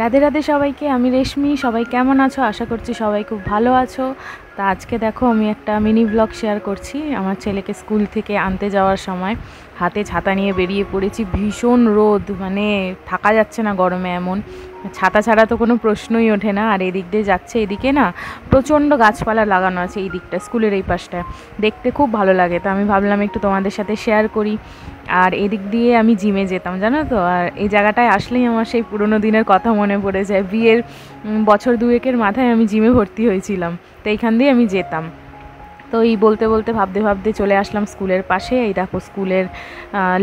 রাধে রাধে সবাইকে, আমি রেশমি। সবাই কেমন আছো? আশা করছি সবাই খুব ভালো আছো। তা আজকে দেখো আমি একটা মিনি ব্লগ শেয়ার করছি। আমার ছেলেকে স্কুল থেকে আনতে যাওয়ার সময় হাতে ছাতা নিয়ে বেরিয়ে পড়েছি। ভীষণ রোদ, মানে থাকা যাচ্ছে না গরমে, এমন ছাতা ছাড়া তো কোনো প্রশ্নই ওঠে না। আর এদিক দিয়ে যাচ্ছে, এদিকে না প্রচণ্ড গাছপালা লাগানো আছে এই দিকটা, স্কুলের এই পাশটায়, দেখতে খুব ভালো লাগে। তো আমি ভাবলাম একটু তোমাদের সাথে শেয়ার করি। আর এদিক দিয়ে আমি জিমে যেতাম, জানো তো। আর এই জায়গাটায় আসলেই আমার সেই পুরোনো দিনের কথা মনে পড়ে যায়। বিয়ের বছর দুয়েকের মাথায় আমি জিমে ভর্তি হয়েছিলাম, তো এইখান দিয়ে আমি যেতাম। তো এই বলতে বলতে ভাবতে ভাবতে চলে আসলাম স্কুলের পাশে। এই দেখো স্কুলের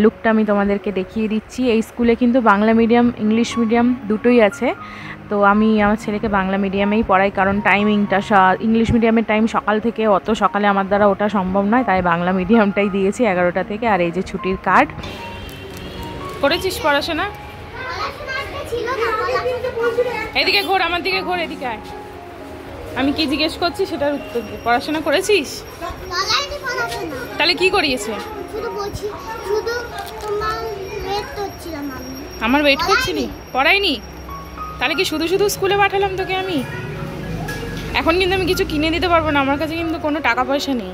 লুকটা আমি তোমাদেরকে দেখিয়ে দিচ্ছি। এই স্কুলে কিন্তু বাংলা মিডিয়াম, ইংলিশ মিডিয়াম দুটোই আছে। তো আমি আমার ছেলেকে বাংলা মিডিয়ামেই পড়াই, কারণ টাইমিংটা ইংলিশ মিডিয়ামের টাইম সকাল থেকে, অত সকালে আমার দ্বারা ওটা সম্ভব নয়, তাই বাংলা মিডিয়ামটাই দিয়েছি 11টা থেকে। আর এই যে ছুটির কার্ড। করেছিস পড়াশোনা? এদিকে ঘোর, আমার দিকে ঘোর, এদিকে আয়। আমি কি জিজ্ঞেস করছি সেটার উত্তর দে। পড়াশোনা করেছিস? তাহলে কি করিয়েছে? আমার ওয়েট করছিলি? পড়াইনি? তাহলে কি শুধু শুধু স্কুলে পাঠালাম তোকে আমি? এখন কিন্তু আমি কিছু কিনে দিতে পারবো না, আমার কাছে কিন্তু কোনো টাকা পয়সা নেই।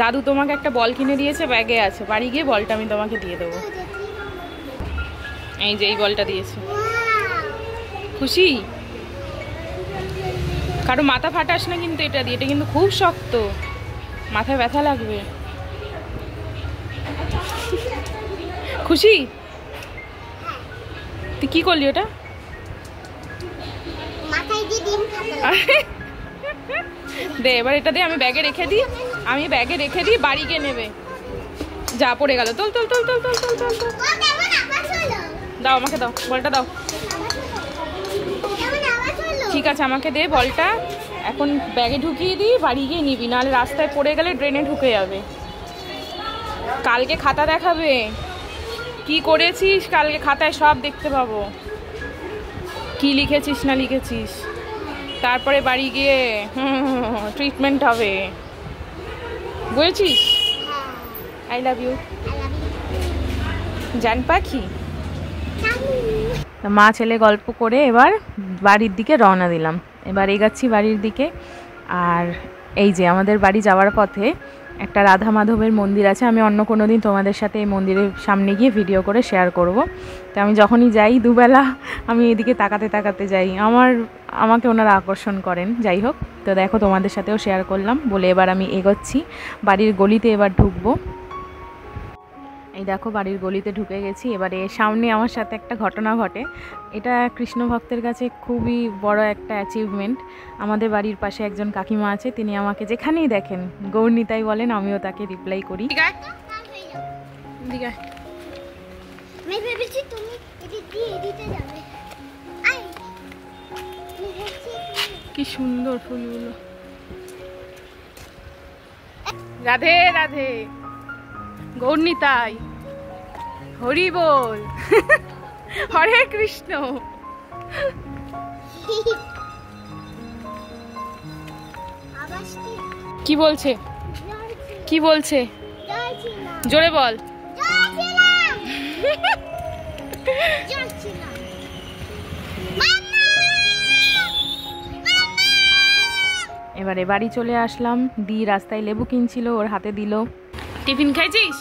দাদু তোমাকে একটা বল কিনে দিয়েছে, ব্যাগে আছে, বাড়ি গিয়ে বলটা আমি তোমাকে দিয়ে দেবো। এই যে এই বলটা দিয়েছে। খুশি? কারো মাথা ফাটাস না কিন্তু এটা দিয়ে, এটা কিন্তু খুব শক্ত, মাথায় ব্যথা লাগবে। খুশি? তুই কি করলি ওটা? দে এবার এটা দিয়ে আমি ব্যাগে রেখে দিই, আমি ব্যাগে রেখে দিই, বাড়ি গিয়ে নেবে। যা পড়ে গেল, তোল তোল তোল তোল তোল তোল তোল তোল। দাও আমাকে, দাও বলটা দাও। ঠিক আছে আমাকে দে বলটা, এখন ব্যাগে ঢুকিয়ে দিই, বাড়ি গিয়ে নিবি, নাহলে রাস্তায় পড়ে গেলে ড্রেনে ঢুকে যাবে। কালকে খাতা দেখাবে, কি করেছিস কালকে খাতায় সব দেখতে পাবো, কি লিখেছিস না লিখেছিস। তারপরে বাড়ি গিয়ে ট্রিটমেন্ট হবে, বুঝেছিস? আই লাভ ইউ জান পাখি। মা ছেলে গল্প করে এবার বাড়ির দিকে রওনা দিলাম। এবার এগাচ্ছি বাড়ির দিকে। আর এই যে আমাদের বাড়ি যাওয়ার পথে একটা রাধা মাধবের মন্দির আছে। আমি অন্য কোনো দিন তোমাদের সাথে এই মন্দিরের সামনে গিয়ে ভিডিও করে শেয়ার করব। তো আমি যখনই যাই দুবেলা আমি এদিকে তাকাতে তাকাতে যাই, আমাকে ওনারা আকর্ষণ করেন। যাই হোক, তো দেখো তোমাদের সাথেও শেয়ার করলাম বলে এবার আমি এগোচ্ছি বাড়ির গলিতে। এবার ঢুকবো। এই দেখো বাড়ির গলিতে ঢুকে গেছি। এবারে সামনে আমার সাথে একটা ঘটনা ঘটে। এটা কৃষ্ণ ভক্তের কাছে খুবই বড় একটা অ্যাচিভমেন্ট। আমাদের বাড়ির পাশে একজন কাকিমা আছে, তিনি আমাকে যেখানেই দেখেন গৌরনীতাই বলেন, আমিও তাকে রিপ্লাই করি। কি সুন্দর ফুলগুলো। রাধে রাধে, গৌরনীতাই, হরি বল, হরে কৃষ্ণ। কি বলছে? কি বলছে? জোরে বল। এবারে বাড়ি চলে আসলাম। দি রাস্তায় লেবু কিনছিল, ওর হাতে দিল। টিফিন খাইছিস?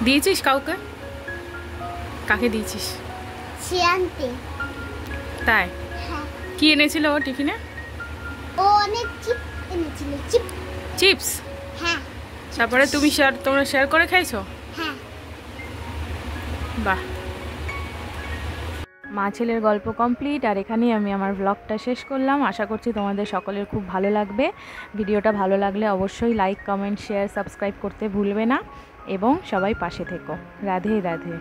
দিয়েছিস কাউকে? কাকে দিয়েছিস? তাই? কি এনেছিল ও টিফিনে? ও অনেক চিপস এনেছিল। চিপস? হ্যাঁ। তারপরে তোমরা শেয়ার করে খাইছো? হ্যাঁ। বাহ। মা ছেলের গল্প কমপ্লিট। আর এখানেই আমি আমার ব্লগটা শেষ করলাম। আশা করছি তোমাদের সকলের খুব ভালো লাগবে। ভিডিওটা ভালো লাগলে অবশ্যই লাইক, কমেন্ট, শেয়ার, সাবস্ক্রাইব করতে ভুলবে না এবং সবাই পাশে থেকো। রাধে রাধে।